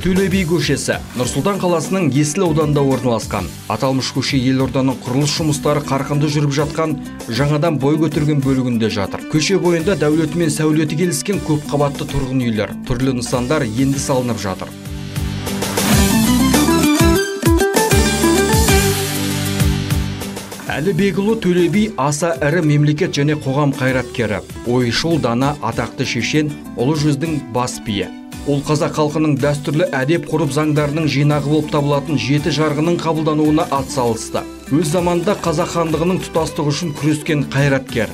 Төле би көшесі Нұр-Сұлтан қаласының Есіл ауданында орналасқан. Аталмыш көше елорданың құрылыс жұмыстары қарқынды жүріп жатқан жаңадан бой көтерген бөлігінде жатыр. Көше бойында дәулеті мен сәулеті келіскен көп қабатты тұрғын үйлер, түрлі нысандар енді салынып жатыр. Әлібекұлы Төле би аса ірі мемлекет және қоғам қайраткері, ойшыл дана атақты шешен, ұлы жүздің бас биі. Ол қазақ халқының дәстүрлі әдеп ғұрып заңдарының жинағы болып табылатын жеті жарғының қабылдануына атсалысты. Өз заманында қазақ хандығының тұтастығы үшін күрескен қайраткер.